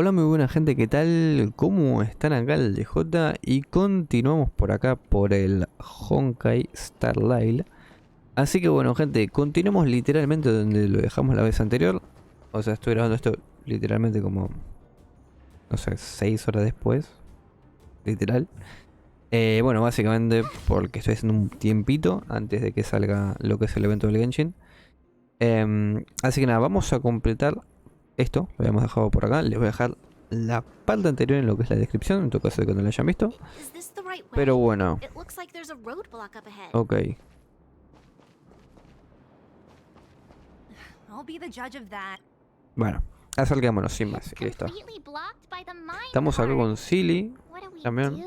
Hola, muy buena gente, ¿qué tal? ¿Cómo están acá el DJ? Y continuamos por acá por el Honkai Starlight. Así que bueno gente, continuamos literalmente donde lo dejamos la vez anterior. O sea, estoy grabando esto literalmente como, no sé, 6 horas después. Literal. Bueno, básicamente porque estoy haciendo un tiempito antes de que salga lo que es el evento del Genshin. Así que nada, vamos a completar esto, lo habíamos dejado por acá. Les voy a dejar la parte anterior en lo que es la descripción, en todo caso de que no lo hayan visto. Pero bueno. Ok. Bueno, acerquémonos sin más. Y listo. Estamos acá con Silly también.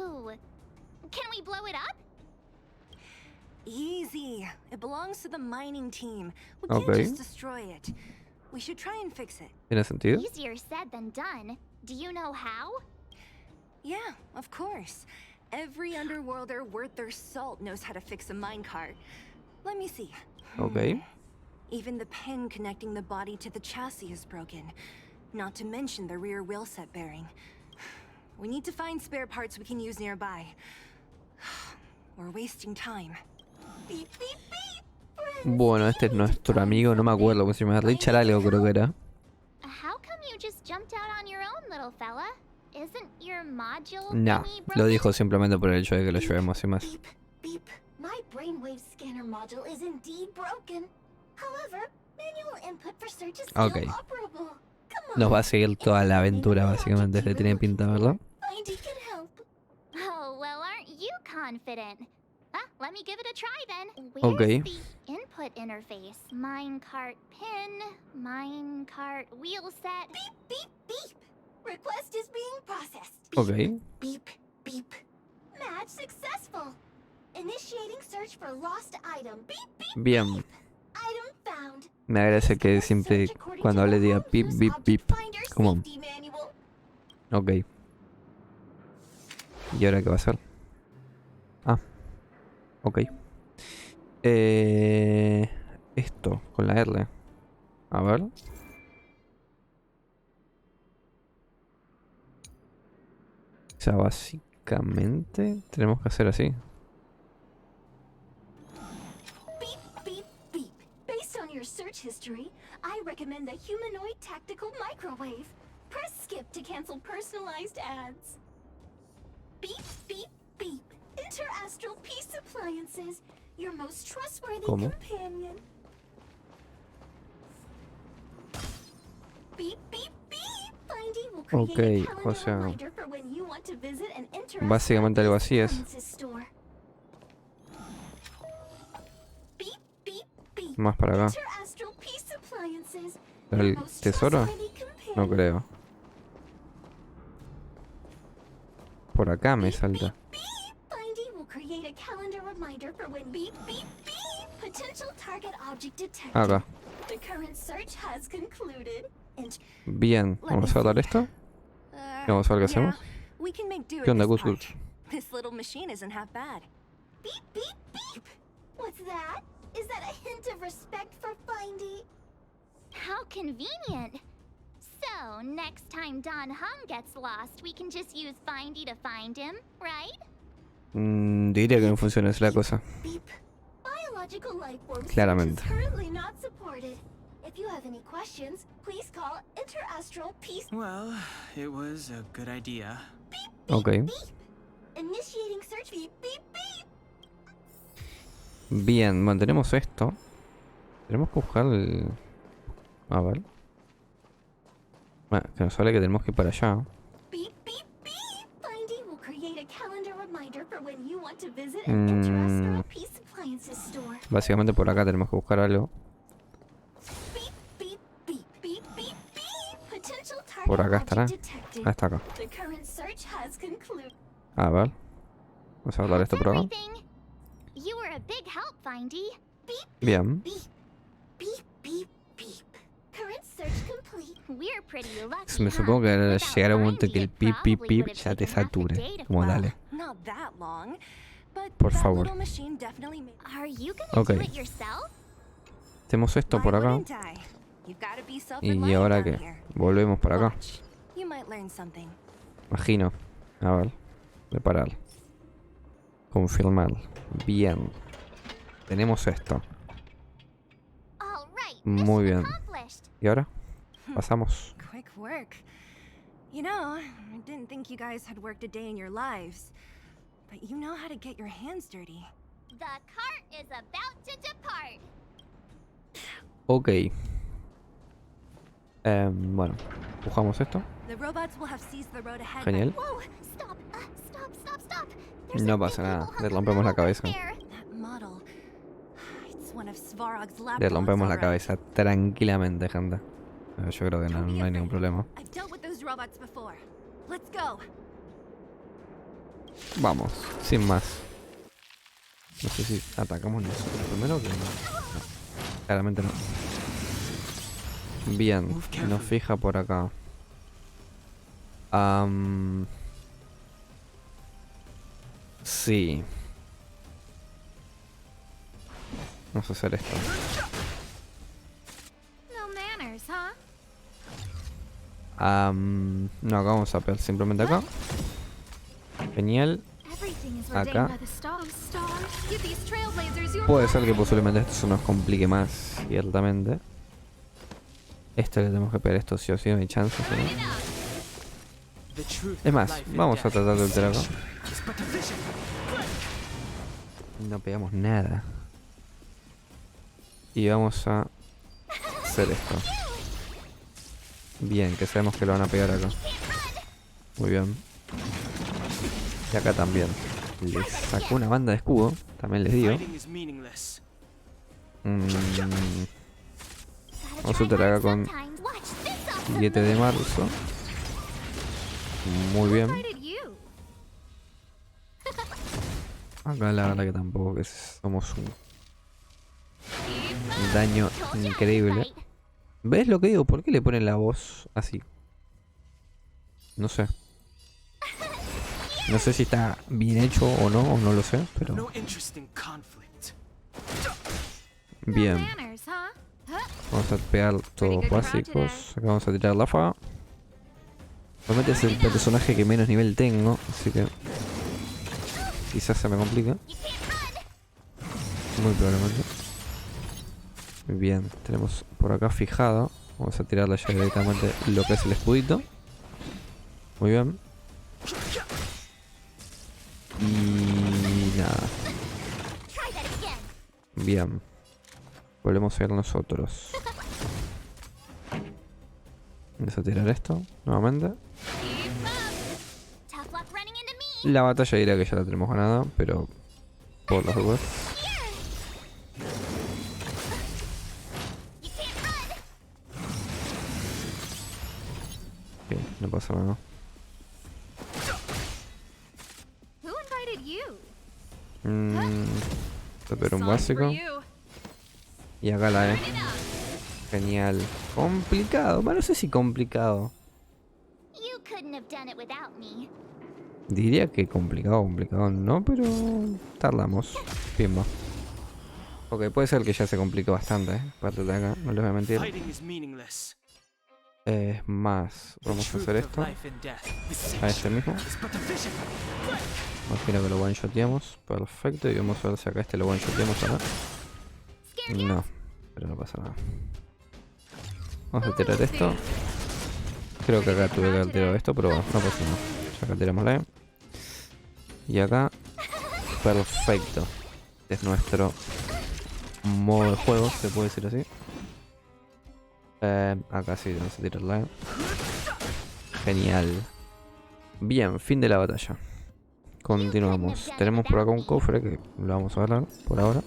Easy. It belongs to the mining team. We Okay. can't just destroy it. We should try and fix it. ¿Tiene sentido? Easier said than done. Do you know how? Yeah, of course. Every underworlder worth their salt knows how to fix a minecart. Let me see. Okay. Even the pin connecting the body to the chassis is broken. Not to mention the rear wheel set bearing. We need to find spare parts we can use nearby. We're wasting time. Beep, beep, beep. Bueno, este es nuestro amigo, no me acuerdo cómo se llama, Richard algo creo que era. How come you just jumped out on your own, little fella? Isn't your module No, thingy lo broken? dijo simplemente por el hecho de que lo llevemos y más. Beep, beep. My brainwave scanner module is indeed broken. However, manual input for search is still Okay. operable. Come on. Nos va a seguir toda la aventura básicamente, le tiene pinta, ¿verdad? Findy can help. Oh, well, aren't you confident? Let me give it a try then. Where's Okay. the input interface? Minecart pin, minecart wheel set. Beep, beep, beep. Request is being processed. Beep, Ok. beep, beep. Match successful. Initiating search for lost item. Beep, beep, Bien. beep. Item found. Me agradece que siempre cuando hable diga pip, bip, bip. Come on. Ok. ¿Y ahora qué va a hacer? Ah. Ok. Esto, con la R. A ver. O sea, básicamente tenemos que hacer así. Beep, beep, beep. Based on your search history, I recommend the humanoid tactical microwave. Press skip to cancel personalized ads. Beep, beep, beep. Interastral peace appliances. Your most trustworthy ¿Cómo? companion. Beep, beep, beep. Findy will create a o calendar sea, reminder for when you want to visit an interastral básicamente algo así es. appliances store. Beep, beep, beep. Más para acá. Interastral peace appliances. ¿El Your most tesoro? trustworthy No companion. creo. Por acá me salta. Findy will create a calendar reminder for when beep beep beep. Potential target object detected. Acá. The current search has concluded. And Bien, vamos a dar esto. Vamos a ver qué hacemos. We can make do ¿Qué onda, with Gus this Gus? part. This little machine isn't half bad. beep beep beep. What's that? Is that a hint of respect for Findy? How convenient. So, next time Don Hum gets lost, we can just use Findy to find him, right? Diría que no funciona esa la cosa. Beep. Biological life form Claramente. search is currently not supported. If you have any questions, please call Interastral Peace. Well, it was a good idea. Ok. Beep. Initiating search. Beep beep beep. Bien, mantenemos esto. Tenemos que buscar el... A ver. Bueno, que nos sale que tenemos que ir para allá. Beep beep beep. Findy will create a calendar reminder for when you want to visit an Interastral Peace Appliances store. Básicamente por acá tenemos que buscar algo. Beep beep beep beep beep beep. Potential target Por acá estará. object detected. Ah, está acá. The current search has concluded. A ver. Vamos a guardar esto por acá. Everything. You were a big help, Findy. Bien. Beep beep beep beep. Current search complete. We're pretty lucky. Me supongo que Without llegará un momento Findy, que el it pip pip probably pip would've ya te taken half the sature. day to Como find. dale. Not that long, but Por that favor. little machine definitely made. Are you gonna Okay. do it yourself? Tenemos esto Why por acá. wouldn't I? You've gotta be ¿Y self-reliant ahora down qué? here. Volvemos para acá. Watch. You might might learn something. Imagino. A ver. Preparar. Confirmar. Bien. Tenemos esto. All right, Muy mission bien. accomplished. ¿Y ahora? Pasamos. Quick work. You know, I didn't think you guys had worked a day in your lives, but you know how to get your hands dirty. The cart is about to depart. Ok. Bueno. Empujamos esto. The robots will have seized the road ahead. Genial. Whoa, stop, stop. There's No a pasa nada. invisible Le hunk of rompemos la metal cabeza. up there. That model. It's one of Svarog's lab Le dogs, rompemos la alright. cabeza tranquilamente, gente. Yo creo que no hay ningún problema. I've dealt with those robots before. Let's go. Vamos, sin más. No sé si atacamos nosotros primero o que no. No, claramente no. Bien, nos fija por acá. Sí. Vamos a hacer esto. No manners, huh? No, acá vamos a pegar simplemente acá. Genial. Everything is Acá. ordained by the stars. Give these trailblazers your Puede ser que posiblemente esto se nos complique más, ciertamente. Esto le tenemos que pegar esto sí o sí, no hay chance. ¿Sí? The truth Es of más, life and vamos a death tratar de alterar acá. is but a vision. No pegamos nada. Y vamos a hacer esto. Bien, que sabemos que lo van a pegar acá. Muy bien. Y acá también. Les sacó una banda de escudo. También les digo. Fighting is meaningless. Vamos a alterar acá con sometimes. Watch this awesome 7 de marzo. Muy bien. invited you. Acá la verdad que tampoco que somos un daño Told ya, increíble. right? ¿Ves lo que digo? ¿Por qué le ponen la voz así? No sé. No sé si está bien hecho o no lo sé, pero No interest in conflict. No bien. manners, huh? Vamos a pegar todos básicos. Acá vamos a tirar la faga. Realmente es el personaje que menos nivel tengo, así que quizás se me complica. Muy probablemente. Muy bien, tenemos por acá fijado. Vamos a tirarle ya directamente lo que es el escudito. Muy bien. Y nada. Try that again. Bien. Volvemos a ir nosotros. Vamos a tirar esto nuevamente. Tough luck running into me. La batalla diría que ya la tenemos ganada, pero por las dudas. Ok, no pasa nada. Who invited you? Pero un básico. Y acá la E. Genial. Complicado. Bueno, no sé si complicado. You couldn't have done it without me. Diría que complicado no, pero tardamos. Bien va. Ok, puede ser que ya se complique bastante, parte de acá, no les voy a mentir. Fighting is meaningless. Es más, The vamos a truth hacer of esto life and death a este mismo. is but a vision. Imagino que lo one-shoteamos. Perfecto, y vamos a ver si acá este lo one-shoteamos ahora. No, pero no pasa nada. Vamos a tirar esto. Creo que acá tuve que haber tirado esto, pero bueno, no pasa nada. Ya acá tiramos la E. Y acá, perfecto. Este es nuestro modo de juego, se puede decir así. Acá sí, vamos a tirar la E. Genial. Bien, fin de la batalla. Continuamos. Tenemos por acá un cofre que lo vamos a agarrar por ahora.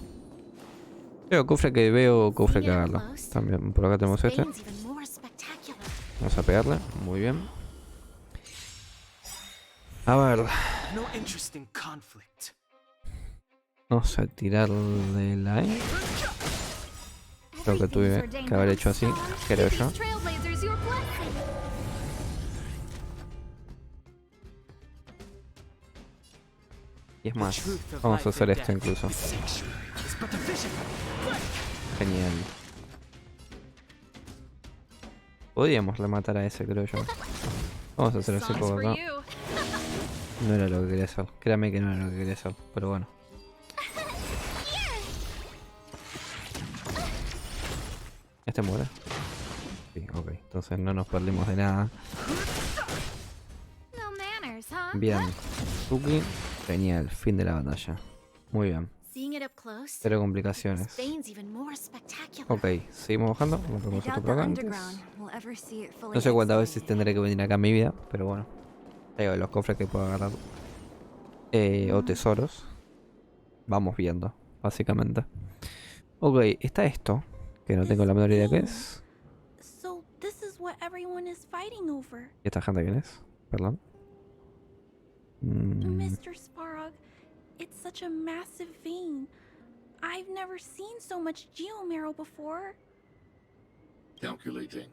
Cofre que agarrarlo. También por acá tenemos este. Bane's even more spectacular. Vamos a pegarle. Muy bien. A ver. No interest in conflict. Vamos a tirarle la E. Creo que tuve que haber hecho así, creo yo. Trailblazers your blessing. Y es The más, truth of vamos a life hacer and esto death incluso. is but a vision. Genial. Podíamos rematar a ese, creo yo. Vamos a hacer así Song's por for acá. you. No era lo que quería hacer. Créame que no era lo que quería hacer. Pero bueno. ¿Este muere? Sí, ok. Entonces no nos perdimos de nada. No manners, huh? Bien. Tuki. Genial. Fin de la batalla. Muy bien. Seeing it up close, Pero this complicaciones. vein's even more spectacular. Ok. Seguimos bajando. Vamos a I hacer esto doubt por the acá antes. underground will ever see it fully No sé cuántas veces excavated. tendré que venir acá en mi vida. Pero bueno. Ahí va, los cofres que puedo agarrar. O tesoros. Vamos viendo. Básicamente. Ok. Está esto. Que no tengo la menor idea qué es. So this is what everyone is fighting over. ¿Y esta gente quién es? Perdón. Mr. Sparog, it's such a massive vein. I've never seen so much geomarrow before. Calculating.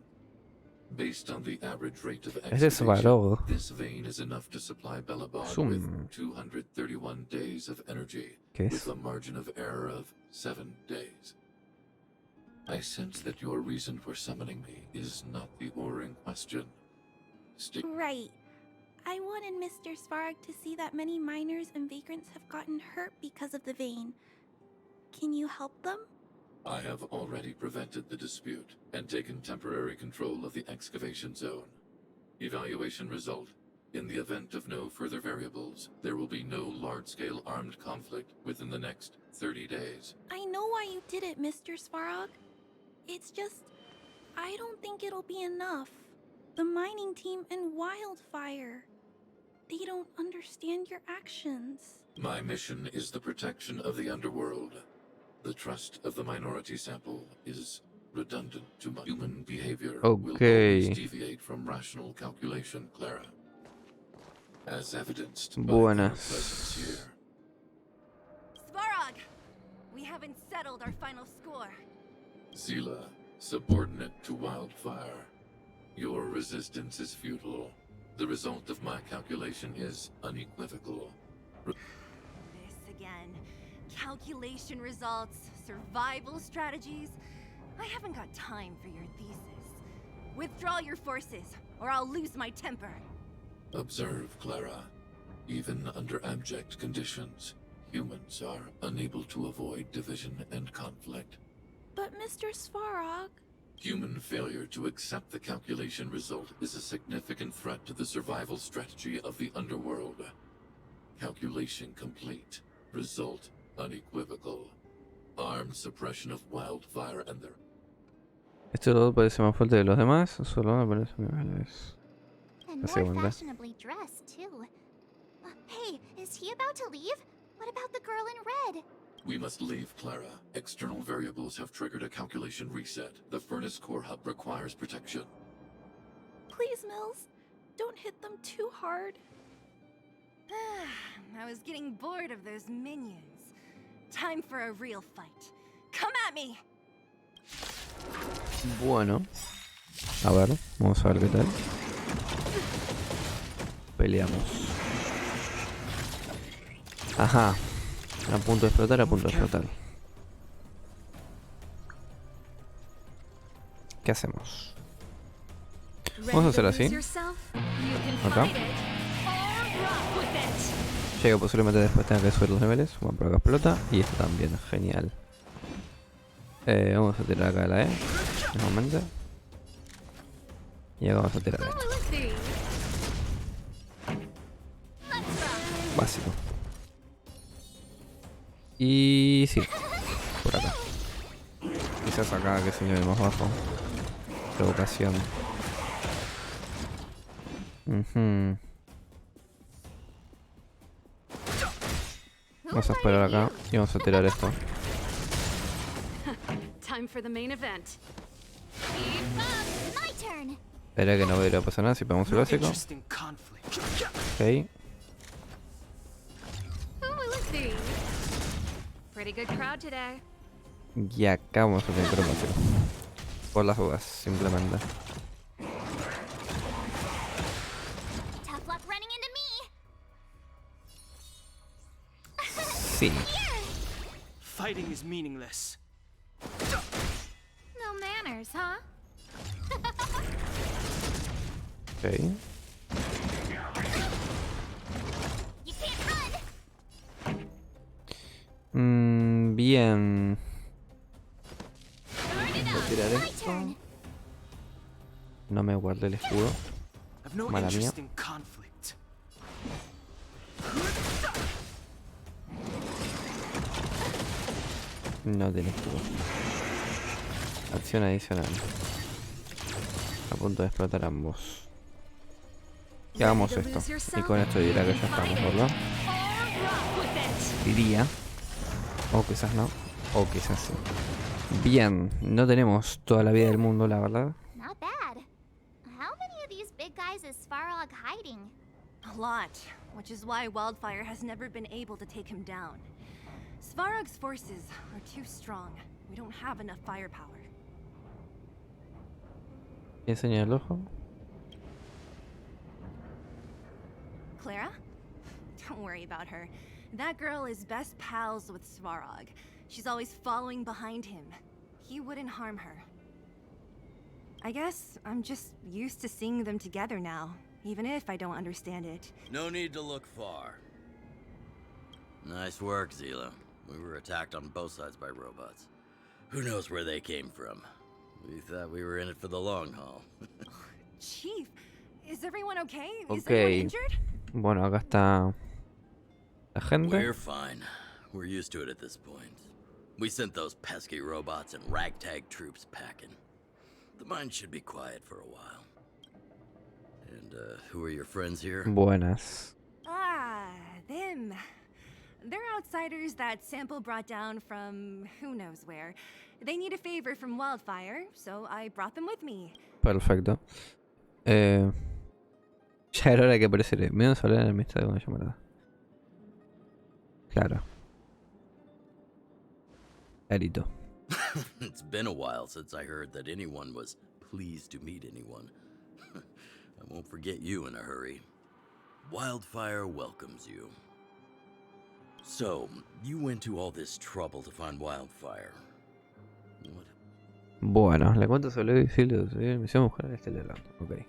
Based on the average rate of Ese es Varog. this vein is enough to supply Bellabog Zoom. with 231 days of energy, ¿Qué with es? a margin of error of 7 days. I sense that your reason for summoning me is not the ore in question. Right. I wanted Mr. Sparog to see that many miners and vagrants have gotten hurt because of the vein. Can you help them? I have already prevented the dispute and taken temporary control of the excavation zone. Evaluation result. In the event of no further variables, there will be no large-scale armed conflict within the next 30 days. I know why you did it, Mr. Sparog. It's just, I don't think it'll be enough. The mining team and Wildfire. They don't understand your actions. My mission is the protection of the underworld. The trust of the minority sample is redundant to my human behavior. Will Okay. always deviate from rational calculation, Clara. As evidenced by Buenas. your presence here. Svarog! We haven't settled our final score. Zila, subordinate to Wildfire. Your resistance is futile. The result of my calculation is unequivocal. This again. Calculation results, survival strategies. I haven't got time for your thesis. Withdraw your forces, or I'll lose my temper. Observe, Clara. Even under abject conditions, humans are unable to avoid division and conflict. But Mr. Sparog... Human failure to accept the calculation result is a significant threat to the survival strategy of the underworld. Calculation complete. Result unequivocal. Armed suppression of Wildfire and their... Este robot parece más fuerte que los demás. Solo me parece niveles. And La more segunda. fashionably dressed, too. Hey, is he about to leave? What about the girl in red? We must leave, Clara. External variables have triggered a calculation reset. The furnace core hub requires protection. Please, Mills. Don't hit them too hard. I was getting bored of those minions. Time for a real fight. Come at me! Bueno. A ver, vamos a ver qué tal. Peleamos. Ajá. A punto de explotar, a punto de explotar. ¿Qué hacemos? Vamos a hacer así. Acá. Llega posiblemente después tenga que subir los niveles. Bueno, por acá explota. Y esto también, genial. Vamos a tirar acá la E. Un momento. Y acá vamos a tirar esto. Básico. Y sí, por acá. Quizás acá, que es el nivel más bajo. Provocación. Vamos a esperar acá y vamos a tirar esto. Time for the main event. My turn. Espera que no debería pasar nada si pegamos el No básico. interesting conflict. Ok. Who will it be? Pretty good crowd today. Y acá vamos a tener que básico. Por las dudas, simplemente. Tough luck running into me. Sí. Fighting is meaningless. No manners, huh? Ok. Bien. Voy a tirar esto. No me guardé el escudo. I've no Mala mía. interest in conflict. No tiene escudo. Acción adicional. A punto de explotar ambos. Y hagamos esto. Y con esto dirá que ya estamos, ¿verdad? Diría. O quizás no. O quizás sí. Bien. No tenemos toda la vida del mundo, la verdad. Not bad. How many of these big guys is Svarog hiding? A lot, which is why Wildfire has never been able to take him down. Svarog's forces are too strong. We don't have enough firepower. Enseña el ojo. Clara? Don't worry about her. That girl is best pals with Svarog. She's always following behind him. He wouldn't harm her. I guess I'm just used to seeing them together now, even if I don't understand it. No need to look far. Nice work, Zila. We were attacked on both sides by robots. Who knows where they came from? We thought we were in it for the long haul. Chief, is everyone okay? Is anyone Okay. injured? Bueno, acá está la gente. We're fine. We're used to it at this point. We sent those pesky robots and ragtag troops packing. The mine should be quiet for a while. And, who are your friends here? Buenas. Ah, them. They're outsiders that Sample brought down from who knows where. They need a favor from Wildfire, so I brought them with me. Perfecto. Ya era hora que apareciera. Menos hablar en la amistad con ella, ¿verdad? Claro. Clarito. It's been a while since I heard that anyone was pleased to meet anyone. I won't forget you in a hurry. Wildfire welcomes you. So, you went to all this trouble to find Wildfire. What? Bueno, le cuento sobre el filo de misión mujer en este leland. Ok.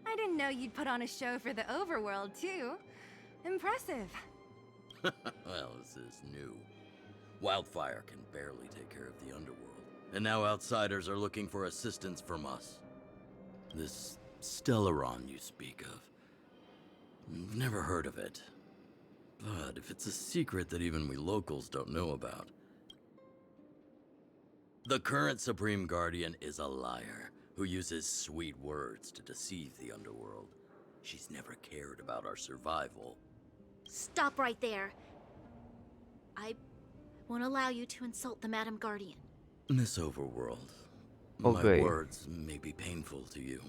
I didn't know you'd put on a show for the overworld, too. Impressive. Well, this is new. Wildfire can barely take care of the underworld. And now outsiders are looking for assistance from us. This Stellaron you speak of. Never heard of it. But if it's a secret that even we locals don't know about. The current Supreme Guardian is a liar who uses sweet words to deceive the underworld. She's never cared about our survival. Stop right there. I won't allow you to insult the Madam Guardian. Miss Overworld, Okay. my words may be painful to you,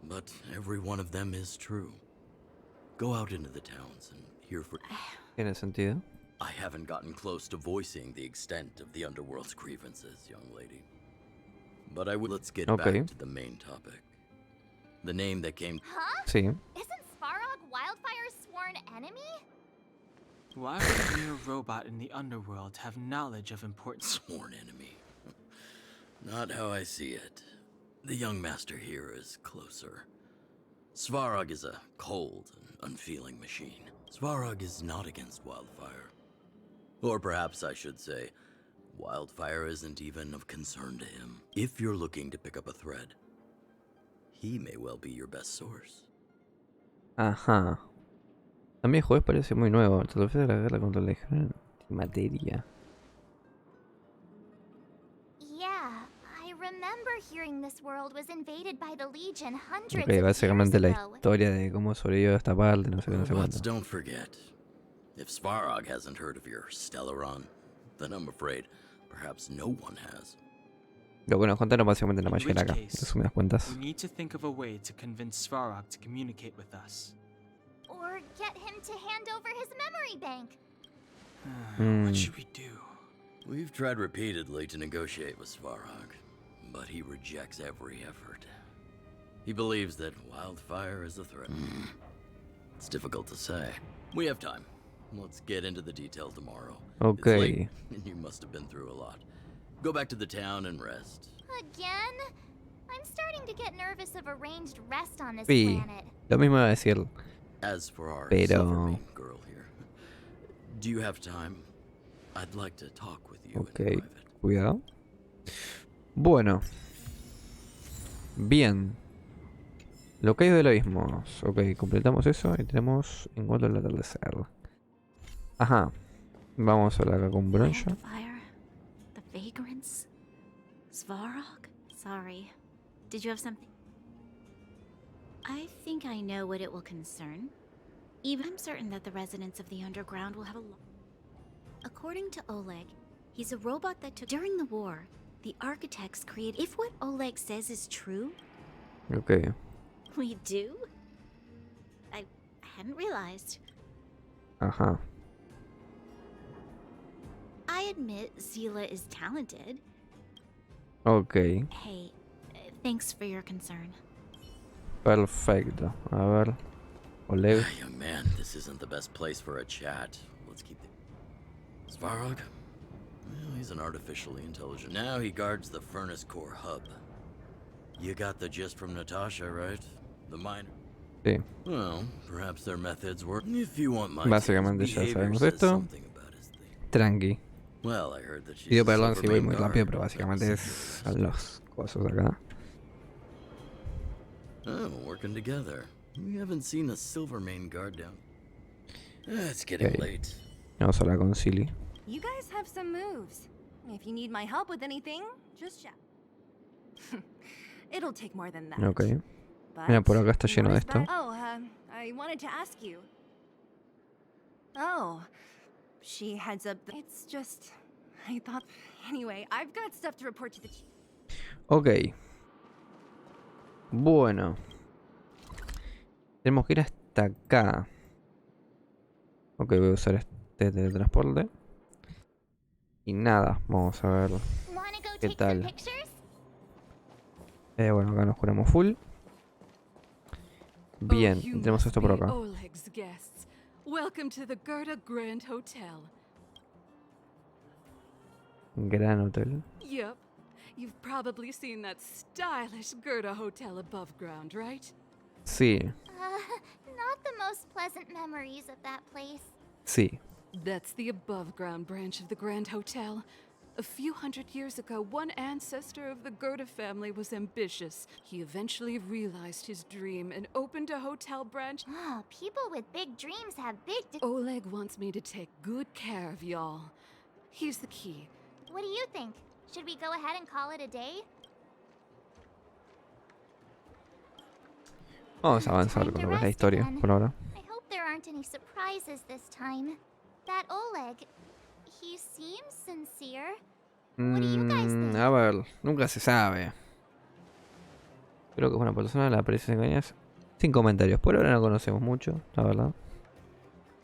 but every one of them is true. Go out into the towns and hear for... ¿Tiene sentido? I haven't gotten close to voicing the extent of the underworld's grievances, young lady. But I will... Let's get Okay. back to the main topic. The name that came... Huh? Sí. Isn't Svarog Wildfire's sworn enemy? Why would a mere robot in the underworld have knowledge of important... Sworn enemy. Not how I see it. The young master here is closer. Svarog is a cold and unfeeling machine. Svarog is not against Wildfire. Or perhaps I should say, Wildfire isn't even of concern to him. If you're looking to pick up a thread, he may well be your best source. Ajá. A mí el juez parece muy nuevo. Te refieres a la guerra contra la Legión Materia. Yeah, I remember hearing this world was invaded by the Legion hundreds Ok, of básicamente years la ago. historia de cómo sobrevivió esta parte, no sé qué, no sé Robots cuánto. don't forget. If Svarog hasn't heard of your Stellaron, then I'm afraid perhaps no one has. Lo que nos contaron básicamente la In mayoría which acá, case, resumidas cuentas. we need to think of a way to convince Svarog to communicate with us. Or get him to hand over his memory bank. What should we do? We've tried repeatedly to negotiate with Svarog, but he rejects every effort. He believes that Wildfire is a threat. It's difficult to say. We have time. Let's get into the detail tomorrow. It's Ok. late, and you must have been through a lot. Go back to the town and rest. Again? I'm starting to get nervous of arranged rest on this Sí, planet. lo mismo iba a decir. As for our Pero- silver-beam girl here, do you have time? I'd like to talk with you in Ok, private. cuidado. Bueno. Bien. Lo caído del abismo. Ok, completamos eso y tenemos encuentro al atardecer. Ajá. Vamos a hablar acá con Bronya. Wildfire, the vagrants, Svarog. Sorry. Did you have something? I think I know what it will concern. Even I'm certain that the residents of the underground will have a According to Oleg, he's a robot that took during the war. The architects created. If what Oleg says is true, Ok. we do. I hadn't realized. Ajá. I admit Zila is talented. Ok. Hey, thanks for your concern. Perfecto. A ver. Oleg. Young man, this isn't the best place for a chat. Let's keep the... Svarog? Well, he's an artificially intelligent. Now he guards the furnace core hub. You got the gist from Natasha, right? The miner. Sí. Well, perhaps their methods work. If you want my Básicamente ya sabemos esto. Tranqui. Well, I heard that she's Pido a perdón si voy Silvermane muy guard, rápido, pero but básicamente that es was los cosas acá. Oh, working together. We haven't seen a Silvermane guard down. It's getting Okay. late. Vamos a hablar con Silly. You guys have some moves. If you need my help with anything, just shout. It'll take more than that. Ok. But Mira, por acá está lleno de not as esto. bad- Oh, I wanted to ask you. Oh, she heads up the... It's just... I thought... Anyway, I've got stuff to report to the chief. Ok. Bueno. Tenemos que ir hasta acá. Ok, voy a usar este teletransporte. Y nada, vamos a ver Wanna go qué take some tal. pictures? Bueno, acá nos curamos full. Bien, Oh, you y tenemos must esto por be acá. Oleg's guests. Welcome to the Gerda Grand Hotel. Gran hotel. Yep. You've probably seen that stylish Gerda Hotel above ground, right? Sí, Not the most pleasant memories of that place. sí. That's the above ground branch of the Grand Hotel. A few hundred years ago, one ancestor of the Gerda family was ambitious. He eventually realized his dream and opened a hotel branch. Oh, people with big dreams have big. Oleg wants me to take good care of y'all. Here's the key. What do you think? Should we go ahead and call it a day? Vamos a avanzar con lo que es la historia por ahora. I hope there aren't any surprises this time. That Oleg, he seems sincere. What do you guys think? A ver, nunca se sabe. Creo que es una persona, la apariencia engañas. Sin comentarios, por ahora no conocemos mucho, la verdad.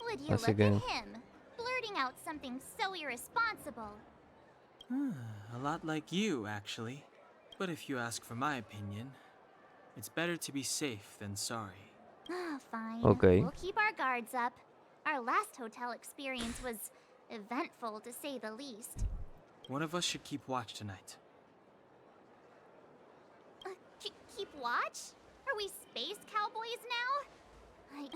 Would you Así look que... at him, blurting out something so irresponsible. A lot like you, actually. But if you ask for my opinion, it's better to be safe than sorry. Ah, fine. Okay. We'll keep our guards up. Our last hotel experience was eventful, to say the least. One of us should keep watch tonight. Keep watch? Are we space cowboys now?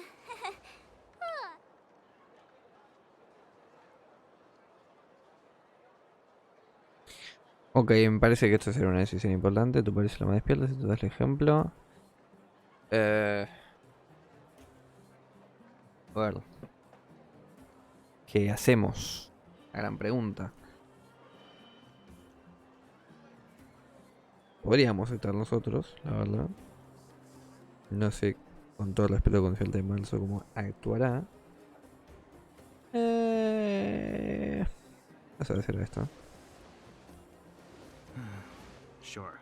Ok, me parece que esto será una decisión importante. Tú pareces la más despierta si tú das el ejemplo. A ver. ¿Qué hacemos? La gran pregunta. Podríamos estar nosotros, la verdad. No sé, con todo el respeto con el tema Malso, cómo actuará. Vamos a hacer esto. Sure.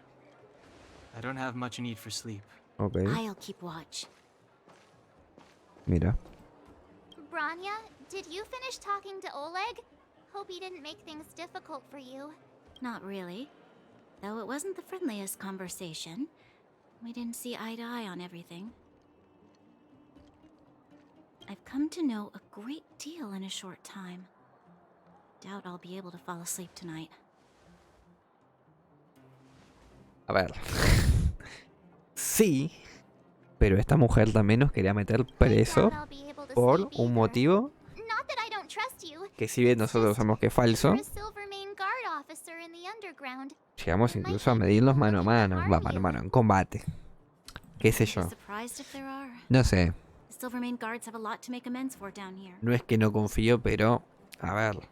I don't have much need for sleep. Ok, I'll keep watch. mira. Bronya, did you finish talking to Oleg? Hope he didn't make things difficult for you. Not really. Though it wasn't the friendliest conversation. We didn't see eye to eye on everything. I've come to know a great deal in a short time. Doubt I'll be able to fall asleep tonight. A ver. Sí, pero esta mujer también nos quería meter preso Doubt I'll be able to por sleep un either. motivo Not that I don't trust you. que si bien nosotros sabemos que es falso, You're a Silvermane guard officer in the underground. llegamos incluso a medirlos mano a mano, va, mano a mano, en combate. ¿Qué sé yo? Surprised if there are. No sé, The Silvermane guards have a lot to make amends for down here. no es que no confío, pero, a ver,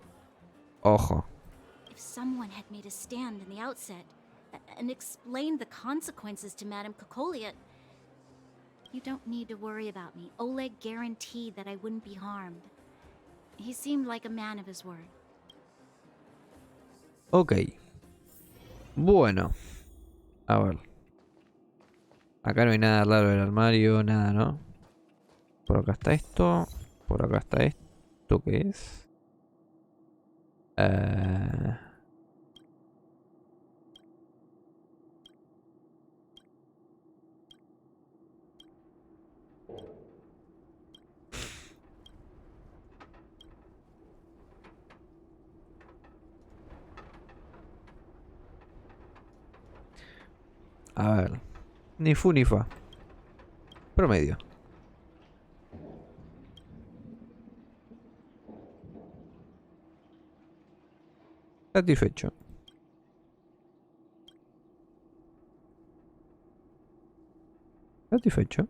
ojo. If someone had made a stand in the outset and explained the consequences to Madame Cocolia, you don't need to worry about me. Oleg guaranteed that I wouldn't be harmed. He seemed like a man of his word. Ok. Bueno. A ver. Acá no hay nada raro del armario, nada, ¿no? Por acá está esto. Por acá está esto, ¿qué es? A ver. Ni fu ni fa. Promedio. Satisfecho. Satisfecho.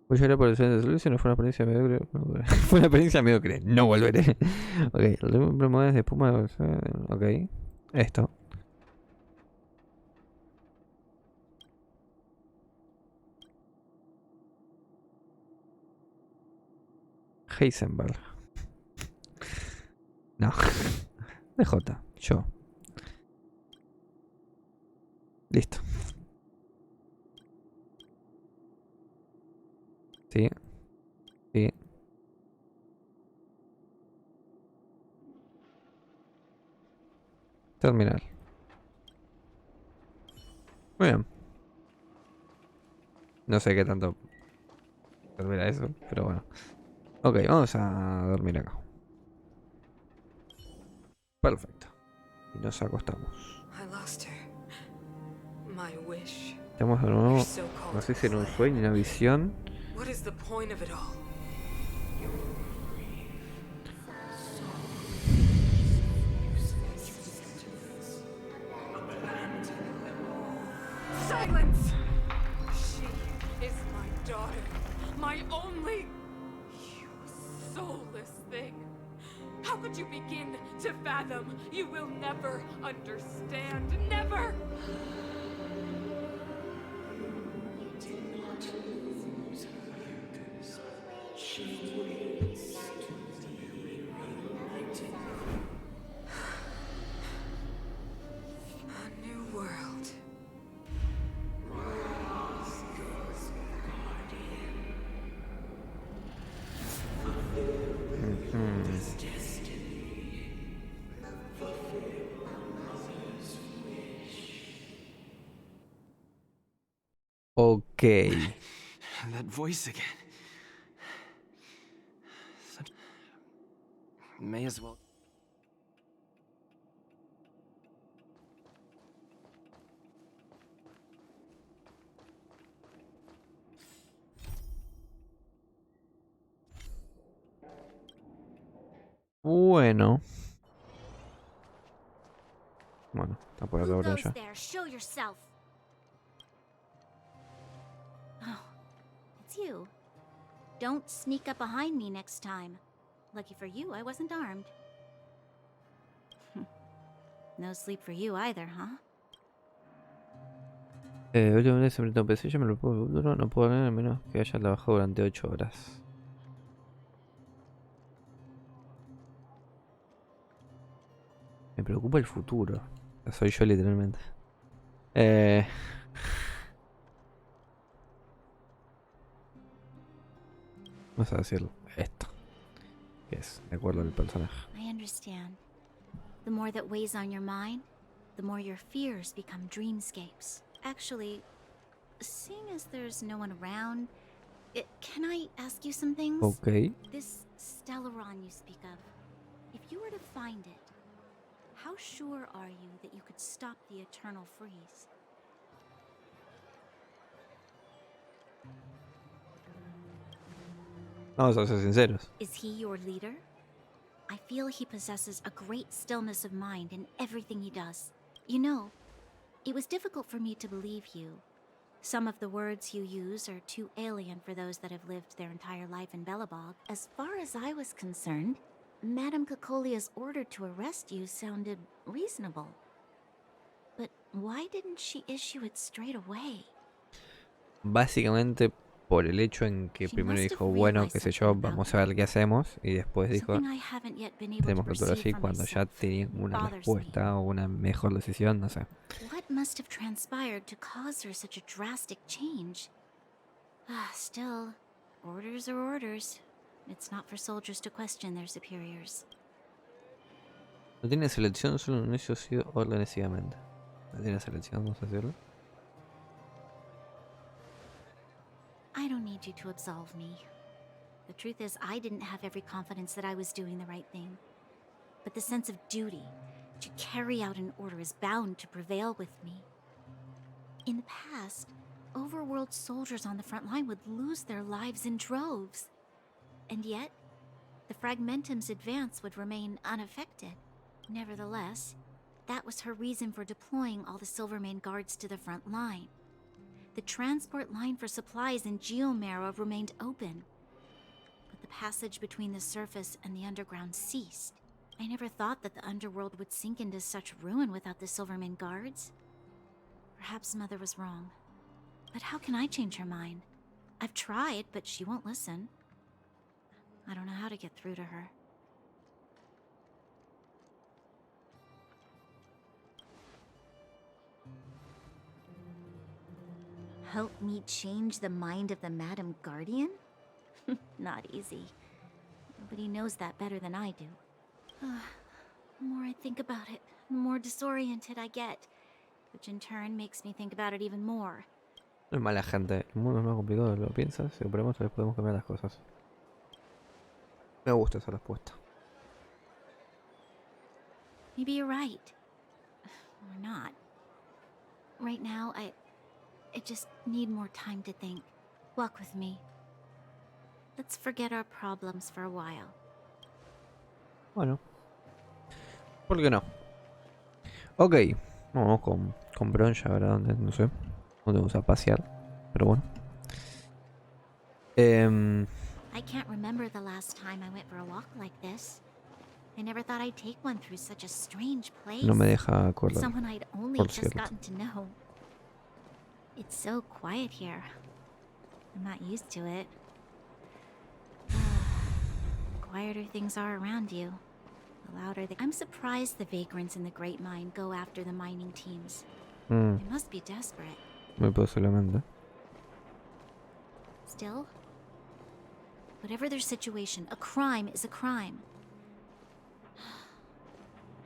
Voy a llorar por el centro de solución, no fue una experiencia mediocre. Fue una experiencia mediocre, no volveré. Ok, remover de espuma. Ok, esto. Heisenberg. No. DJ, yo. Listo. Sí. Sí. Terminal. Muy bien. No sé qué tanto servirá eso, pero bueno. Ok, vamos a dormir acá. Perfecto. Y nos acostamos. Estamos de nuevo. No sé si era un sueño, una visión. What is the point of it all? Silence! She is my daughter, my only, you soulless thing. How could you begin to fathom? You will never understand, never! A new world. Ok. That voice again. May as well. Bueno. Bueno, está por acá Who ahora goes ya. there? Show yourself. Oh, it's you. Don't sneak up behind me next time. Lucky for you, I wasn't armed. No sleep for you either, huh? Últimamente se me un PC, yo me lo puedo duro, no puedo ganar a menos que haya trabajado durante 8 horas. Me preocupa el futuro. Soy yo literalmente. Vamos a decir esto. Que es de acuerdo al personaje. I understand. The more that weighs on your mind, the more your fears become dreamscapes. Actually, seeing as there's no one around, can I ask you some things? Ok. This Stellaron you speak of, if you were to find it, how sure are you that you could stop the eternal freeze? Vamos a ser sinceros. Is he your leader? I feel he possesses a great stillness of mind in everything he does. You know, it was difficult for me to believe you. Some of the words you use are too alien for those that have lived their entire life in Belobog. As far as I was concerned, Madame Cocolia's order to arrest you sounded reasonable. But why didn't she issue it straight away? Básicamente por el hecho en que primero dijo, bueno, qué sé yo, vamos a ver qué hacemos. Y después dijo, tenemos que actuar así cuando ya tenían una respuesta o una mejor decisión, no sé. What must have transpired to cause her such a drastic change? Still, orders are orders. It's not for soldiers to question their superiors. No tiene selección, solo un hecho sido organizadamente. No tiene selección, vamos a decirlo. I don't need you to absolve me. The truth is, I didn't have every confidence that I was doing the right thing. But the sense of duty to carry out an order is bound to prevail with me. In the past, overworld soldiers on the front line would lose their lives in droves. And yet, the Fragmentum's advance would remain unaffected. Nevertheless, that was her reason for deploying all the Silvermane guards to the front line. The transport line for supplies in Geomera remained open, but the passage between the surface and the underground ceased. I never thought that the underworld would sink into such ruin without the Silvermane guards. Perhaps Mother was wrong. But how can I change her mind? I've tried, but she won't listen. I don't know how to get through to her. Help me change the mind of the Madam Guardian? Not easy. Nobody knows that better than I do. The more I think about it, the more disoriented I get, which in turn makes me think about it even more. No es mala gente, el mundo es más complicado de lo que piensas. Si lo ponemos, tal vez podemos cambiar las cosas. Me gusta esa respuesta. Maybe you're right. Or not. Right now, I just need more time to think. Walk with me. Let's forget our problems for a while. Bueno. ¿Por qué no? Ok. Vamos con Bronya, ¿verdad? Donde, no sé. Donde vamos a pasear. Pero bueno. I can't remember the last time I went for a walk like this. I never thought I'd take one through such a strange place. No me deja acordar. Someone I'd only just gotten to know. It's so quiet here. I'm not used to it. The quieter things are around you, the louder they... I'm surprised the vagrants in the Great Mine go after the mining teams. They must be desperate. Muy posiblemente. Still, whatever their situation, a crime is a crime.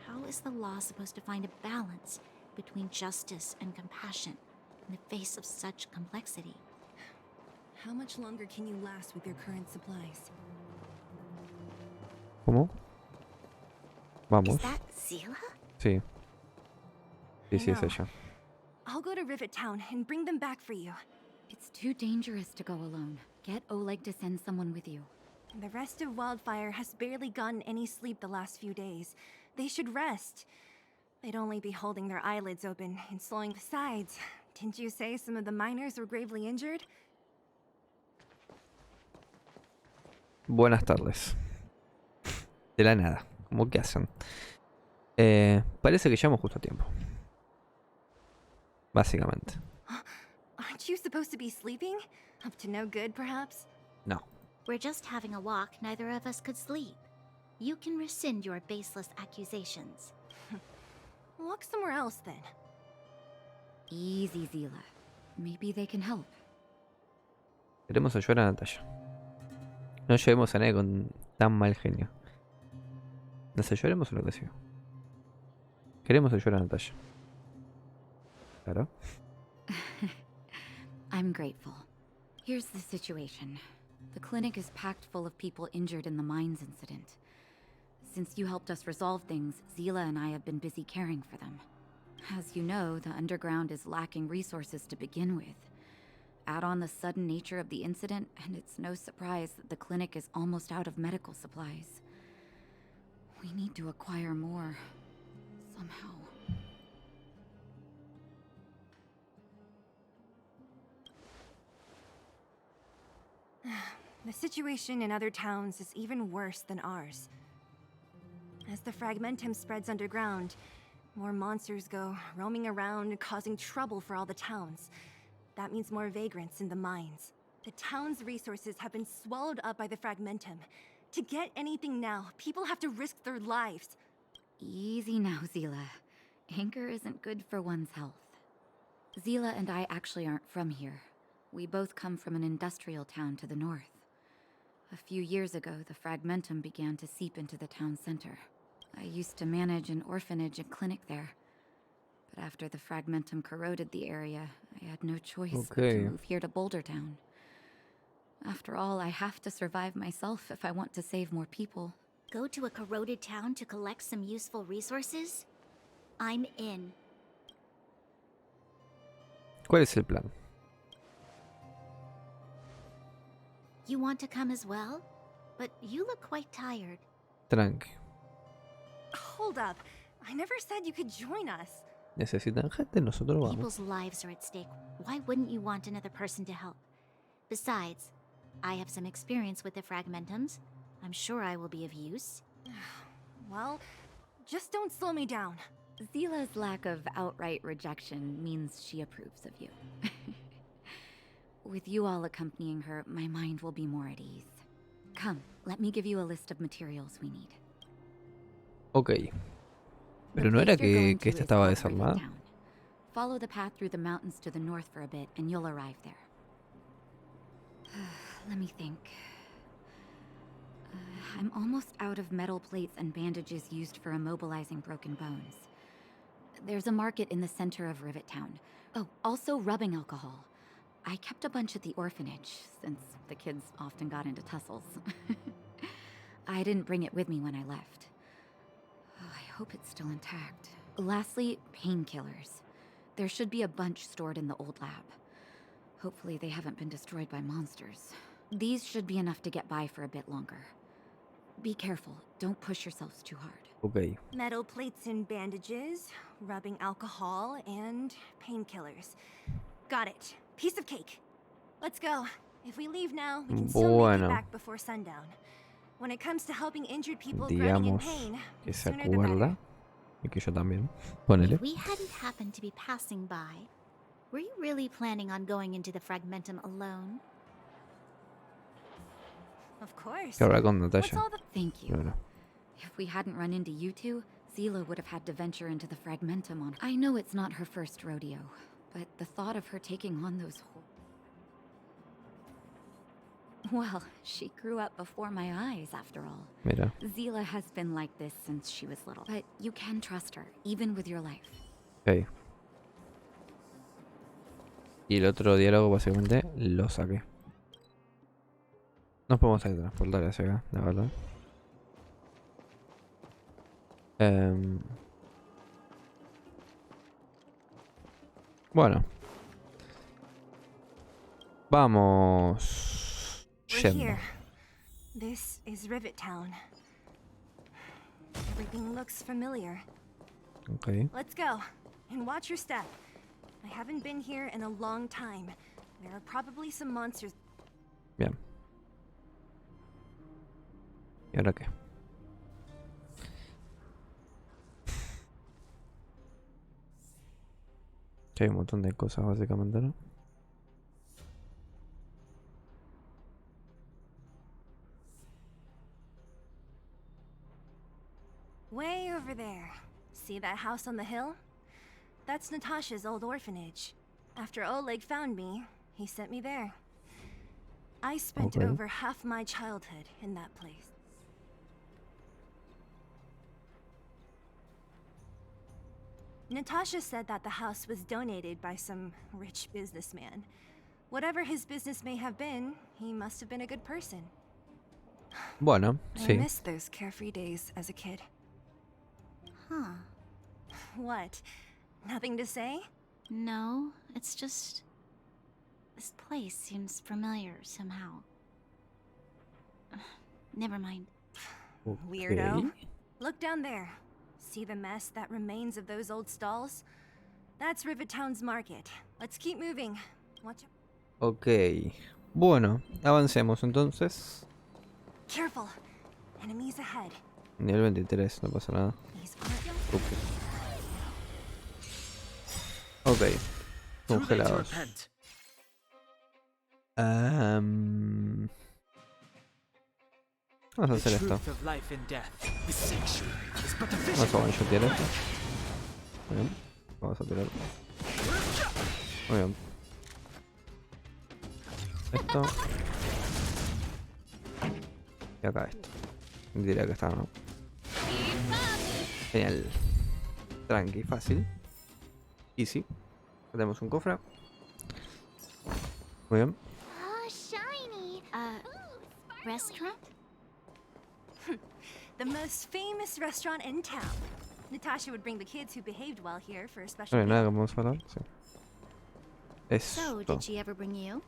How is the law supposed to find a balance between justice and compassion in the face of such complexity? How much longer can you last with your current supplies? ¿Cómo? Vamos. Is that Zila? Sí. Sí, es ella. I'll go to Rivet Town and bring them back for you. It's too dangerous to go alone. Get Oleg to send someone with you. The rest of Wildfire has barely gotten any sleep the last few days. They should rest. They'd only be holding their eyelids open and slowing. Besides, didn't you say some of the miners were gravely injured? Buenas tardes. De la nada. ¿Cómo que hacen? Parece que llegamos justo a tiempo. Básicamente. Aren't you supposed to be sleeping? Up to no good, perhaps? No. We're just having a walk. Neither of us could sleep. You can rescind your baseless accusations. Walk somewhere else, then. Easy, Zila. Maybe they can help. Queremos ayudar a Natalia. No llevemos a nadie con tan mal genio. ¿Nos ayudaremos o lo que sea? Queremos ayudar a Natalia. Claro. I'm grateful. Here's the situation. The clinic is packed full of people injured in the mines incident. Since you helped us resolve things, Zila and I have been busy caring for them. As you know, the underground is lacking resources to begin with. Add on the sudden nature of the incident, and it's no surprise that the clinic is almost out of medical supplies. We need to acquire more, somehow. The situation in other towns is even worse than ours. As the fragmentum spreads underground, more monsters go roaming around, causing trouble for all the towns. That means more vagrants in the mines. The town's resources have been swallowed up by the fragmentum. To get anything now, people have to risk their lives. Easy now, Zila. Anger isn't good for one's health. Zila and I actually aren't from here. We both come from an industrial town to the north. A few years ago, the fragmentum began to seep into the town center. I used to manage an orphanage and clinic there. But after the fragmentum corroded the area, I had no choice but to move here to Boulder Town. After all, I have to survive myself if I want to save more people. Go to a corroded town to collect some useful resources? I'm in. ¿Cuál es el plan? You want to come as well? But you look quite tired. Tranqui. Hold up. I never said you could join us. ¿Necesitan gente? Nosotros vamos. People's lives are at stake. Why wouldn't you want another person to help? Besides, I have some experience with the fragmentums. I'm sure I will be of use. Well, just don't slow me down. Zila's lack of outright rejection means she approves of you. With you all accompanying her, my mind will be more at ease. Come, let me give you a list of materials we need. Ok. Pero no era que esta estaba desarmada. Follow the path through the mountains to the north for a bit, and you'll arrive there. Let me think. I'm almost out of metal plates and bandages used for immobilizing broken bones. There's a market in the center of Rivet Town. Oh, also rubbing alcohol. I kept a bunch at the orphanage, since the kids often got into tussles. I didn't bring it with me when I left. Oh, I hope it's still intact. Lastly, painkillers. There should be a bunch stored in the old lab. Hopefully they haven't been destroyed by monsters. These should be enough to get by for a bit longer. Be careful, don't push yourselves too hard. Ok. Metal plates and bandages, rubbing alcohol, and painkillers. Got it. Piece of cake. Let's go. If we leave now, we can still make it back before sundown. When it comes to helping injured people grinding in pain, que se sooner the better. acuerda. Y que yo también. Ponele. If we hadn't happened to be passing by, were you really planning on going into the fragmentum alone? Of course. Que hablar con Natasha. Thank you. Bueno. If we hadn't run into you two, Zila would have had to venture into the fragmentum on. I know it's not her first rodeo, but the thought of her taking on those well, she grew up before my eyes, after all. Mira. Zila has been like this since she was little, but you can trust her, even with your life. Ok. Y el otro diálogo básicamente lo saqué. Nos podemos transportar hacia acá, la verdad. Bueno. Vamos. We're here. This is Rivet Town. Everything looks familiar. Okay. Let's go. And watch your step. I haven't been here in a long time. There are probably some monsters. Bien. ¿Y ahora qué? Hay un montón de cosas básicamente, ¿no? Way over there. See that house on the hill? That's Natasha's old orphanage. After Oleg found me, he sent me there. I spent over half my childhood in that place. Natasha said that the house was donated by some rich businessman. Whatever his business may have been, he must have been a good person. Bueno, sí. I miss those carefree days as a kid. Huh. What? Nothing to say? No, it's just... This place seems familiar somehow. Never mind. Weirdo. Look down there. See the mess that remains of those old stalls? That's Rivet Town's market. Let's keep moving. Watch out. Ok. Bueno, avancemos entonces. Careful. Enemies ahead. Nivel 23, no pasa nada. These aren't Ok. Too late to Congelados. repent. Vamos a hacer The esto. truth of life and death. The sanctuary is but a Vamos a vision. one-shotear esto. Muy bien. Vamos a tirar. Muy bien. Esto. Y acá esto. Diría que está, ¿no? Genial. Tranqui, fácil. Easy. Tenemos un cofre. Muy bien. Oh, shiny. Restaurant? the most famous restaurant in town. Natasha would bring the kids who behaved well here for a special No hay nada que meal. podemos hablar. Sí. So, Esto. did she ever bring you?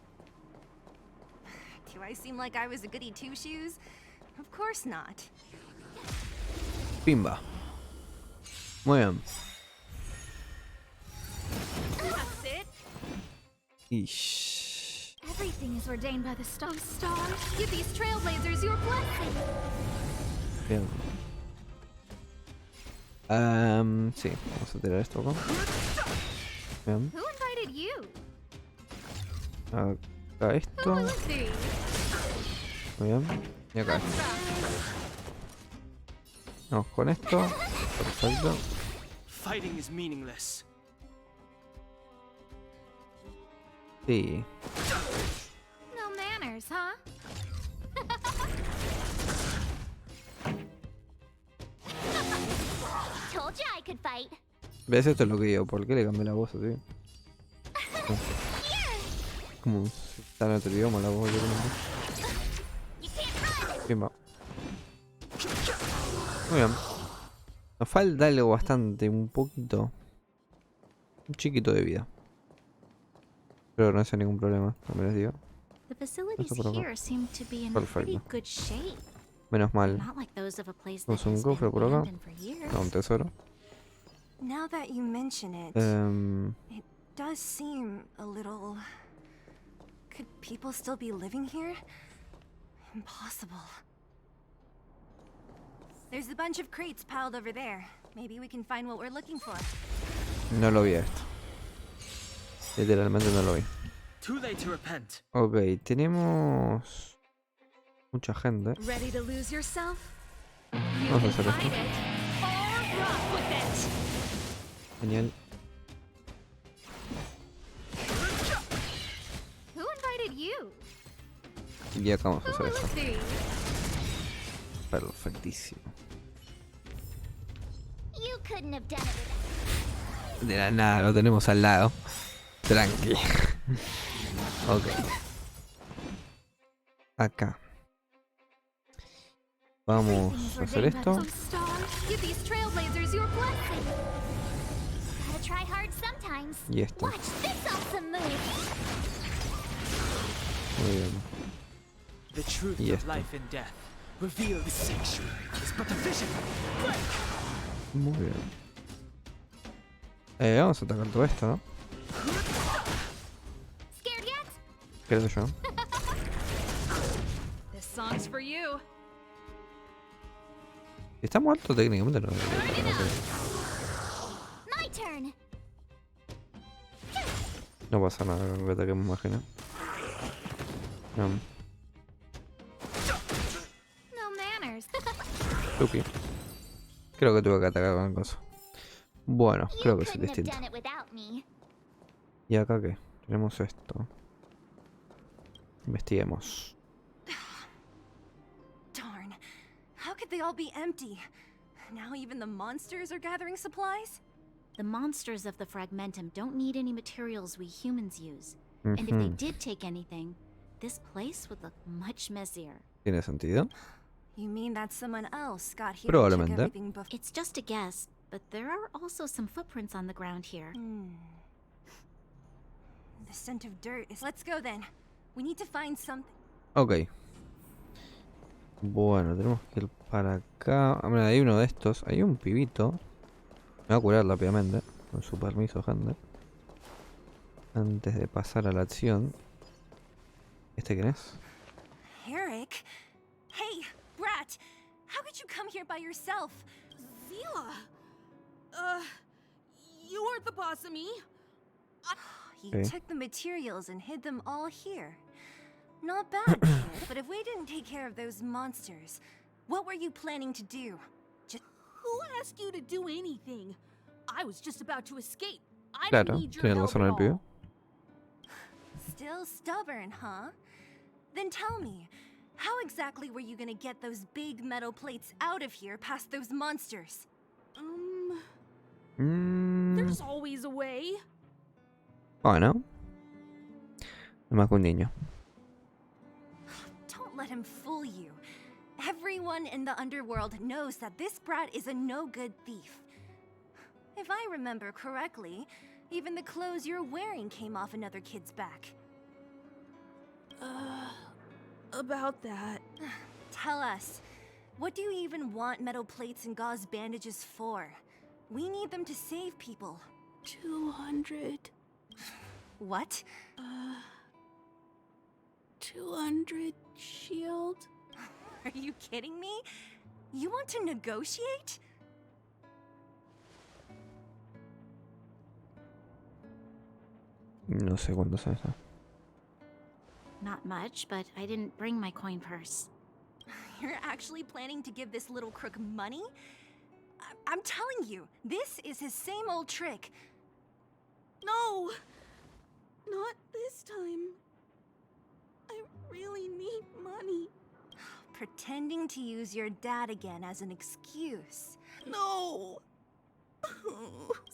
Do I seem like I was a goody two-shoes? Of course not. Pimba. Muy bien. That's it. Ish. Everything is ordained by the stars. Give these trailblazers your blessing. Bien. Sí, vamos a tirar esto acá. Bien. Who invited you? Acá esto. Lucy. Muy bien. Y acá esto. Vamos con esto. Perfecto. Fighting is meaningless. Sí. No manners, huh? Told you I could fight. ¿Ves? Esto es lo que digo. ¿Por qué le cambié la voz así? Como si está en otro idioma la voz. Yo Pimba. Muy bien. Nos falta algo bastante, un poquito. Un chiquito de vida. Pero no hace ningún problema, no me les digo. The facilities por acá. here seem to be in Perfecto. pretty good shape. Menos mal. Not like those of a place that Tenemos un has been cofre por acá. abandoned for years. No, un tesoro. Now that you mention it, it does seem a little... Could people still be living here? Impossible. There's a bunch of crates piled over there. Maybe we can find what we're looking for. No lo vi a esto. Literalmente no lo vi. Too late to repent. Ok, tenemos mucha gente. Ready to lose yourself? Vamos a hacer esto. Or rock with it. Genial. Who invited you? Y acá vamos a hacer esto. Lucy. Perfectísimo. You couldn't have done it without. De la nada, lo tenemos al lado. Tranqui. Ok. Acá. Vamos a hacer esto. Give these trailblazers your blessing. Gotta try hard sometimes. Y esto. Watch this awesome move. Muy bien. The truth Y of esto. life and death. Reveal the sanctuary is but a vision. Muy bien. Vamos a atacar todo esto, ¿no? Scared yet? Creo yo. This song's for you. Si está muerto técnicamente no. My turn. No pasa nada con que ataquemos máquina. No. No manners. Tuki. Creo que tuve que atacar con el coso. Bueno, creo que es Couldn't have distinto. done it without me. ¿Y acá qué? Tenemos esto. Investiguemos. Darn. How could they all be empty? Now even the monsters are gathering supplies? The monsters of the Fragmentum don't need any materials we humans use. And if they did take anything, this place would look much messier. ¿Tiene sentido? You mean that someone else got here and took Probablemente. everything before? It's just a guess, but there are also some footprints on the ground here. The scent of dirt is... Let's go then. We need to find something. Ok. Bueno, tenemos que ir para acá. Ah, mira, hay uno de estos. Hay un pibito. Me va a curar rápidamente. Con su permiso, gente. Antes de pasar a la acción. ¿Este quién es? Eric? Hey, Brat! How could you come here by yourself? Zila! You weren't the boss of me. You Okay. took the materials and hid them all here. Not bad, kid, but if we didn't take care of those monsters, what were you planning to do? Just... Who asked you to do anything? I was just about to escape. I Claro, didn't need your tiene help razón at el pibe. all. Still stubborn, huh? Then tell me, how exactly were you gonna get those big metal plates out of here past those monsters? There's always a way. Bueno. Es más que un niño. Don't let him fool you. Everyone in the underworld knows that this brat is a no-good thief. If I remember correctly, even the clothes you're wearing came off another kid's back. About that. Tell us, what do you even want metal plates and gauze bandages for? We need them to save people. 200. What? 200 shield. Are you kidding me? You want to negotiate? No sé cuánto es eso. Not much, but I didn't bring my coin purse. You're actually planning to give this little crook money? I'm telling you, this is his same old trick. No! Not this time. I really need money. Pretending to use your dad again as an excuse. No!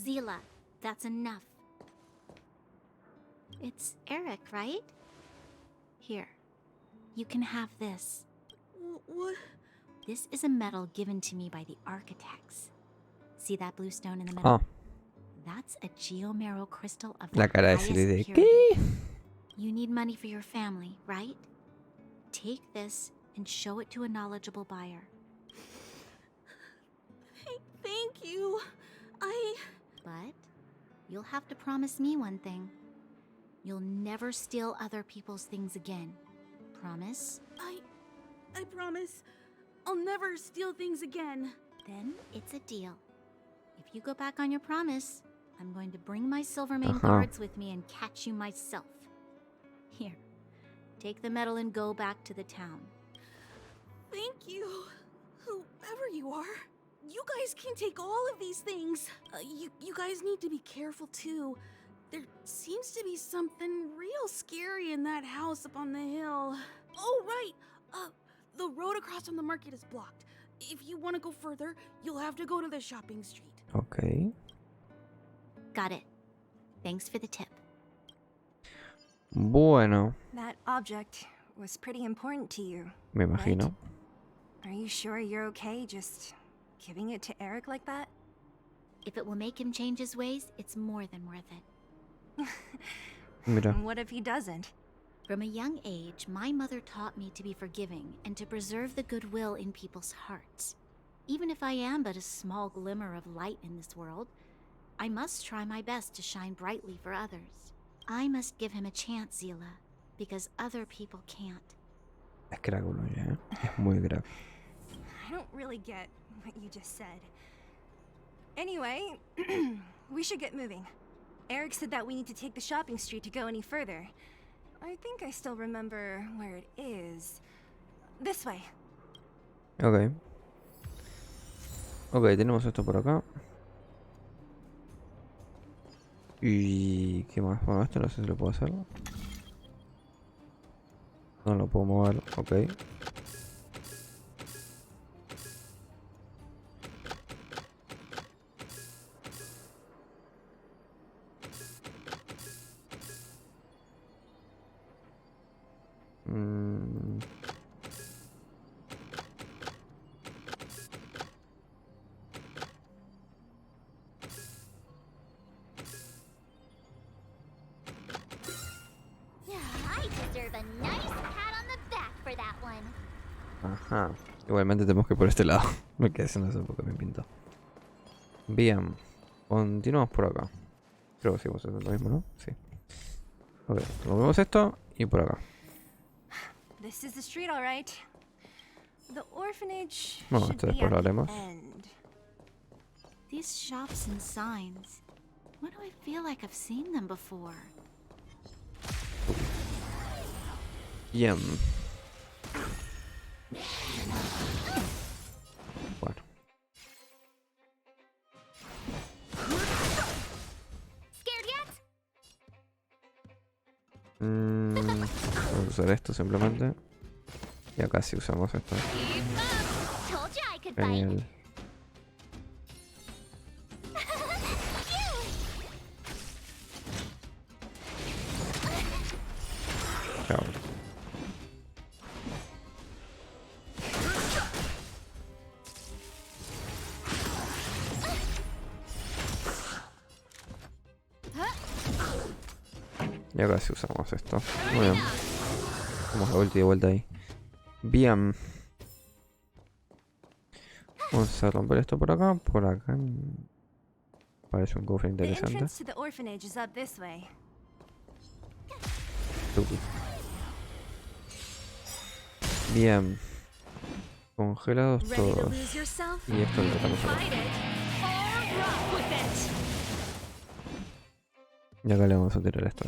Zila, that's enough. It's Eric, right? Here, you can have this. What? This is a medal given to me by the architects. See that blue stone in the middle? Ah, That's a geomerald crystal of the la cara de highest Silly de purity. ¿qué? You need money for your family, right? Take this and show it to a knowledgeable buyer. Thank you. But you'll have to promise me one thing. You'll never steal other people's things again. Promise? I promise. I'll never steal things again. Then it's a deal. If you go back on your promise, I'm going to bring my Silvermane Uh-huh. guards with me and catch you myself. Here, take the medal and go back to the town. Thank you. Whoever you are. You guys can take all of these things. You guys need to be careful too. There seems to be something real scary in that house up on the hill. Oh, right. The road across from the market is blocked. If you want to go further, you'll have to go to the shopping street. Ok. Got it. Thanks for the tip. Bueno, That object was pretty important to you. me imagino. Are you sure you're okay just giving it to Eric like that? If it will make him change his ways, it's more than worth it. Mira. And what if he doesn't? From a young age, my mother taught me to be forgiving and to preserve the goodwill in people's hearts. Even if I am but a small glimmer of light in this world, I must try my best to shine brightly for others. I must give him a chance, Zila, because other people can't. Es crack, Bronya, ¿eh? Es muy crack. I don't really get what you just said. Anyway, we should get moving. Eric said that we need to take the shopping street to go any further. I think I still remember where it is. This way. Ok. Ok, tenemos esto por acá. Y... ¿qué más? Bueno, esto no sé si lo puedo hacer. No lo puedo mover, ok. Ajá. Igualmente tenemos que ir por este lado. Me quedé haciendo eso porque me pintó. Bien. Continuamos por acá. Creo que sí vamos a hacer lo mismo, ¿no? Sí. Ok, movemos esto y por acá. This is the street, all right. The orphanage Bueno, should esto be después at lo the haremos. end. These shops and signs. Why do I feel like I've seen them before? Bien. Bueno. Scared yet? Vamos a usar esto simplemente. Y acá sí usamos esto. Told ya I could fight. Genial. Chao. Y acá sí usamos esto. Muy bien. Vamos la ulti de vuelta ahí. Bien. Vamos a romper esto por acá. Por acá. Parece un cofre The interesante. entrance to the orphanage is up this way. Tuki. Bien. Congelados Ready to todos. lose yourself? Y esto lo tratamos acá. Fight it or rock with it. Y acá le vamos a tirar esto.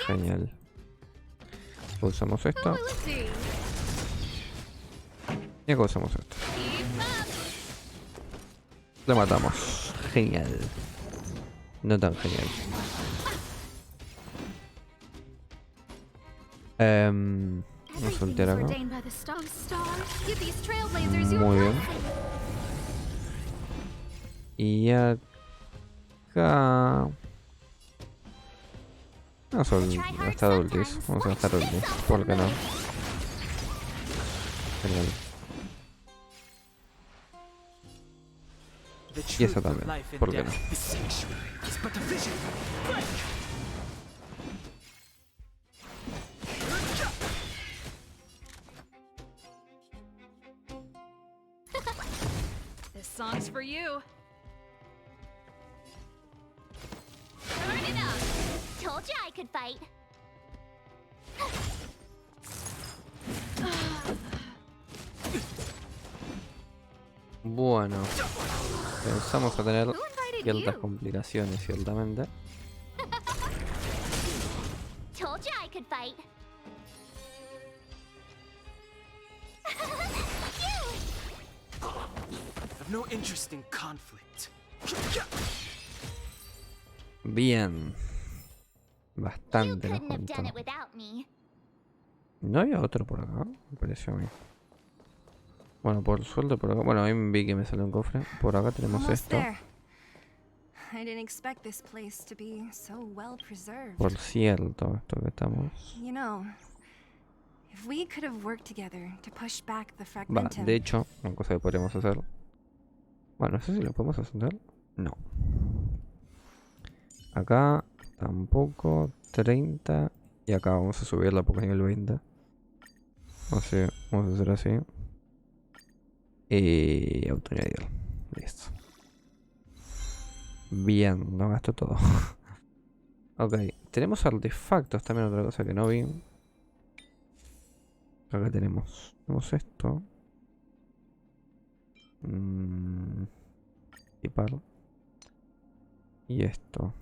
Genial. Usamos esto. Y acá usamos esto. Lo matamos. Genial. No tan genial. Vamos a soltar acá. Muy bien. Y acá... Vamos a gastar ultis. Vamos a gastar ultis. ¿Por qué no? Genial. Y eso también. ¿Por qué no? This song's for you. Turn it up. Told ya I could fight. Bueno. Pensamos a tener ciertas complicaciones, ciertamente. Told ya I could fight. I've no interest in conflict. Bien. You Bastante nos couldn't have done it faltó. without me. ¿No había otro por acá? Me pareció a mí. Bueno, por suerte por acá. Bueno, ahí vi que me salió un cofre. Por acá tenemos Almost esto. there. I didn't expect this place to be so well preserved. Por cierto, esto que estamos. You know, if we could have worked together to push back the Va, fragmentum. de hecho, una cosa que podríamos hacer. Bueno, no sé si lo podemos hacer. No. Acá tampoco. 30. Y acá vamos a subirla porque es nivel 20. Vamos a hacer así. Y autoañadir. Listo. Bien, no gasto todo. Ok, tenemos artefactos también, otra cosa que no vi. Acá tenemos esto. Equipar. Y esto.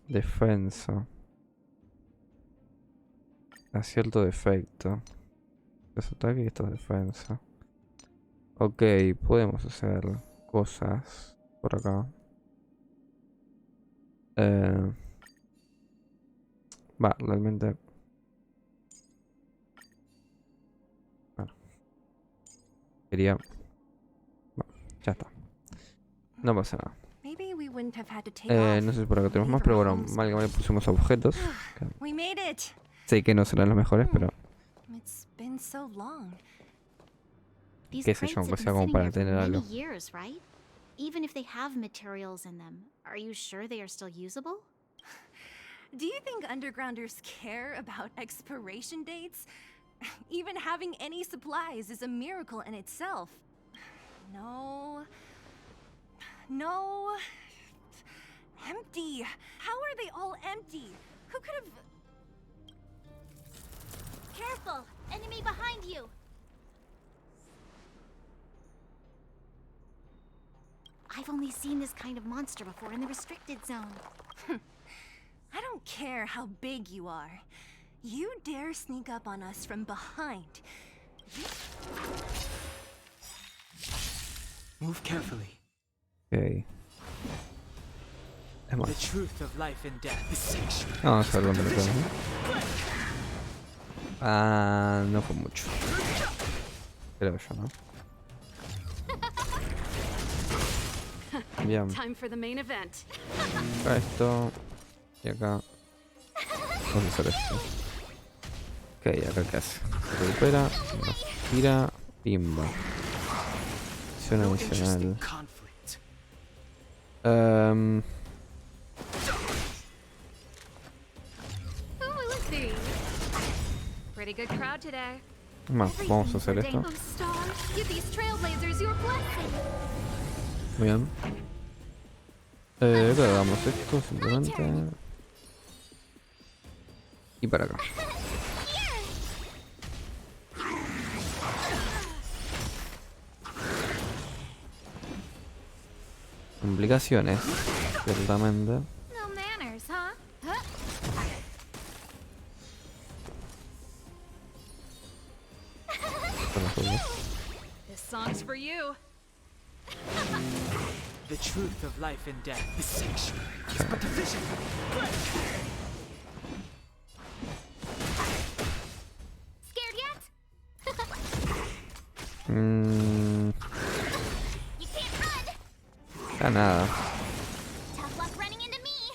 Defensa. A cierto defecto. Es ataque y esto es defensa. Ok, podemos hacer cosas por acá. Va, realmente. Bueno. Quería. Bueno, ya está. No pasa nada. Maybe we wouldn't have had to take off. No sé si por acá tenemos más, pero bueno, mal que mal pusimos objetos. Que We made it. sé que no serán los mejores, pero It's been so long. These qué sé crates yo, have aunque been sea como sitting para here for tener many algo. years, right? Even if they have materials in them, are you sure they are still usable? Do you think undergrounders care about expiration dates? Even having any supplies is a miracle in itself. No. No. Empty. How are they all empty? Who could have... Careful! Enemy behind you! I've only seen this kind of monster before in the restricted zone. I don't care how big you are. You dare sneak up on us from behind. Move carefully. Ok. Es The más. truth of life and death is sanctuary. Vamos a ver dónde lo tengo. Ah, no fue mucho. Creo yo, ¿no? Bien. Time for the main event. Acá esto. Y acá. Vamos a hacer esto. Ok, acá qué hace. Se recupera. Nos tira. Pimba. Acción adicional. Oh, let's see. Pretty good crowd today. Más, vamos a hacer esto. Oh, stars, give these trailblazers your blessing. Muy bien. Le damos esto simplemente. Y para acá. Complicaciones, ciertamente. No manners, huh? This song's for you. The truth of life and death is sanctuary. It's but division. Scared yet? You can't run! Ah, nada. Tough luck running into me!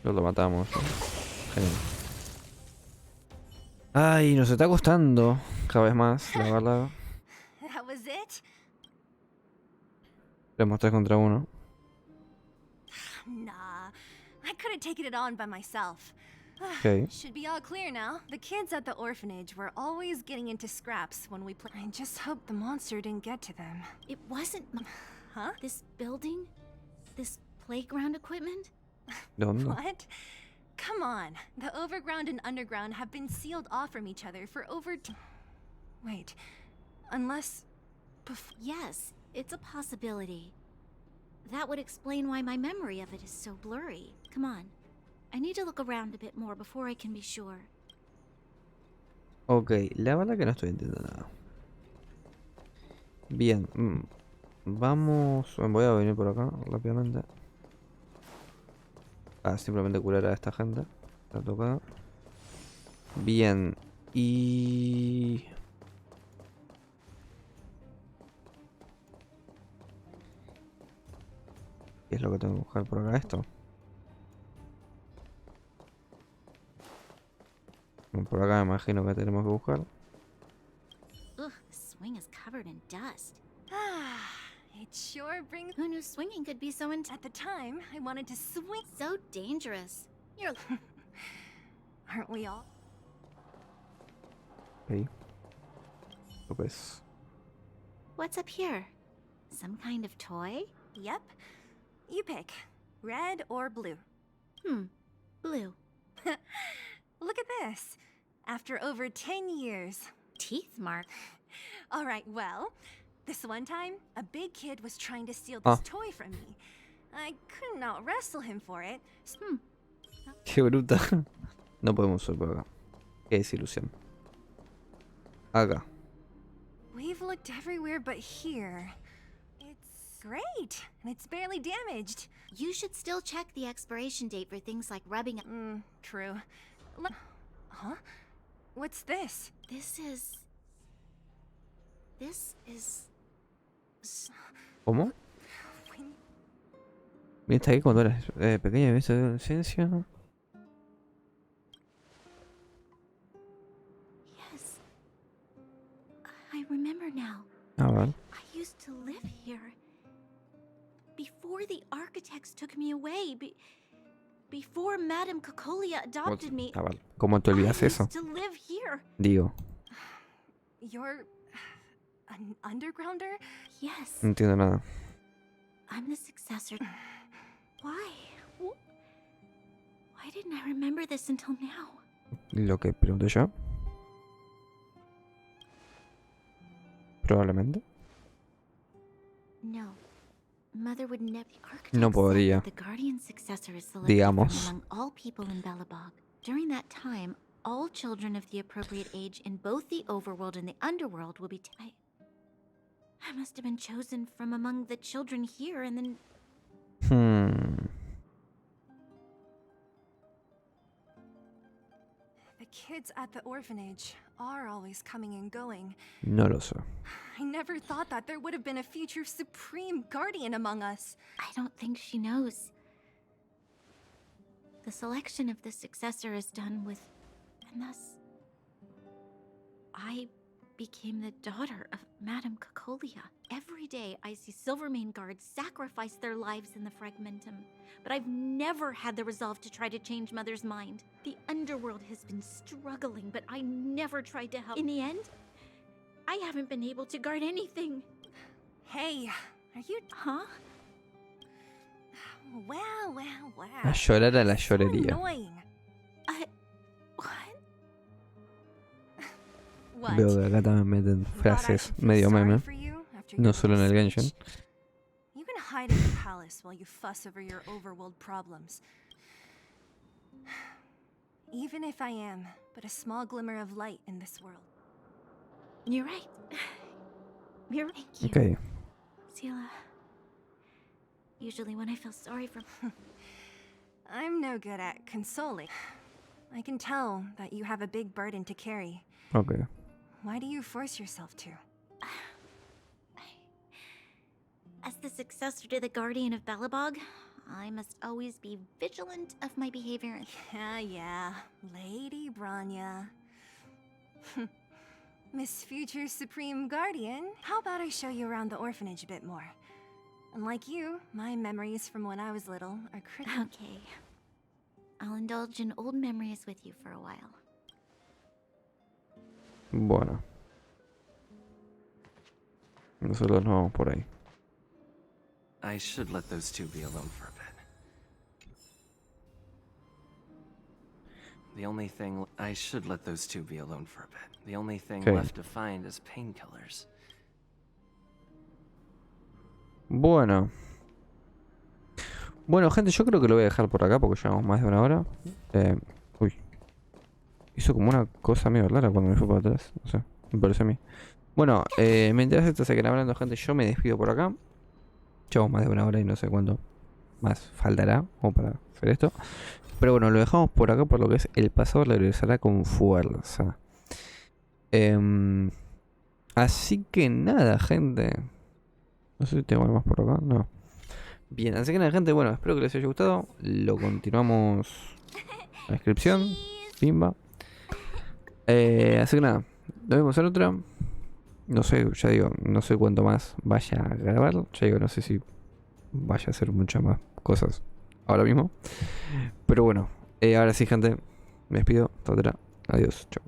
Lo matamos. Genial. Ay, nos está costando cada vez más, la verdad. That was it? Tenemos 3 contra 1. Nah. I could have taken it on by myself. Okay. Should be all clear now. The kids at the orphanage were always getting into scraps when we play. I just hope the monster didn't get to them. It wasn't... Huh? This building? This playground equipment? ¿Dónde? What? Come on. The overground and underground have been sealed off from each other for over... Wait. Unless... Yes, it's a possibility. That would explain why my memory of it is so blurry. Come on. I need to look around a bit more before I can be sure. Ok, la verdad que no estoy entendiendo nada. Bien. Vamos... Voy a venir por acá rápidamente. Simplemente curar a esta gente. La tocada. Bien. Y... ¿Qué es lo que tengo que buscar por acá? Esto. Por acá me imagino que tenemos que buscar. Ugh, the swing is covered in dust. It sure brings... Who knew swinging could be so intense? At the time, I wanted to swing... So dangerous. You're... Aren't we all? Ok. Lo que es. What's up here? Some kind of toy? Yep. You pick. Red or blue. Blue. Look at this. After over 10 years. Teeth mark. Alright, well, this one time, a big kid was trying to steal this toy from me. I couldn't out-wrestle him for it. Qué bruta. No podemos subir por acá. Qué desilusión. Acá. We've looked everywhere but here. It's great, and it's barely damaged. You should still check the expiration date for things like rubbing... True. Huh? What's this? This is... ¿Cómo? ¿Viste ahí cuando eras pequeña y viste de adolescencia? Yes. I remember now. A ver. I used to live here. Before the architects took me away. Before Madame Cocolia adopted me, Ah, vale. ¿Cómo te I olvidas eso? used to live here. Digo, You're an undergrounder? Yes, no entiendo nada. I'm the successor. Why? Why didn't I remember this until now? Lo que pregunté yo. Probablemente. No. Mother would never. No podría. The guardian successor is selected Digamos. from among all people in Belobog. During that time, all children of the appropriate age in both the overworld and the underworld will be. I must have been chosen from among the children here, and then. The kids at the orphanage are always coming and going. No lo sé. I never thought that there would have been a future supreme guardian among us. I don't think she knows. The selection of the successor is done with. And thus. I became the daughter of Madame Cocolia. Every day I see Silvermane guards sacrifice their lives in the Fragmentum. But I've never had the resolve to try to change Mother's mind. The underworld has been struggling, but I never tried to help. In the end, I haven't been able to guard anything. Hey, are you... Huh? Wow. A llorar a la So llorería. annoying. What? What? Veo que acá también meten Thought I frases should feel medio sorry meme. for you after No your solo en el little Genshin. speech? You can hide in the palace while you fuss over your overworld problems. Even if I am but a small glimmer of light in this world. You're right. You're right. Thank you. Ok. Sila. Usually when I feel sorry for... I'm no good at consoling. I can tell that you have a big burden to carry. Ok. Why do you force yourself to? As the successor to the Guardian of Belobog, I must always be vigilant of my behavior. Yeah. Lady Bronya. Miss Future Supreme Guardian, how about I show you around the orphanage a bit more? Unlike you, my memories from when I was little are critical. Okay. I'll indulge in old memories with you for a while. Bueno. Nosotros nos vamos por ahí. I should let those two be alone for a bit. The only thing I should let those two be alone for a bit. The only thing Okay. left to find is painkillers. Bueno. Bueno, gente, yo creo que lo voy a dejar por acá porque llevamos más de una hora. Uy. Hizo como una cosa medio rara cuando me fui para atrás. No sé, me parece a mí. Bueno, mientras esto se queda hablando, gente, yo me despido por acá. Llevamos más de una hora y no sé cuánto más faltará como para hacer esto. Pero bueno, lo dejamos por acá por lo que es el pasador regresará con fuerza. Así que nada, gente. No sé si tengo algo más por acá. No. Bien, así que nada, gente. Bueno, espero que les haya gustado. Lo continuamos en la descripción. Pimba. Así que nada. Nos vemos en otra. No sé, ya digo, no sé cuánto más vaya a grabar. Ya digo, no sé si vaya a hacer muchas más cosas ahora mismo. Pero bueno, ahora sí, gente. Me despido. Hasta otra. Adiós. Chao.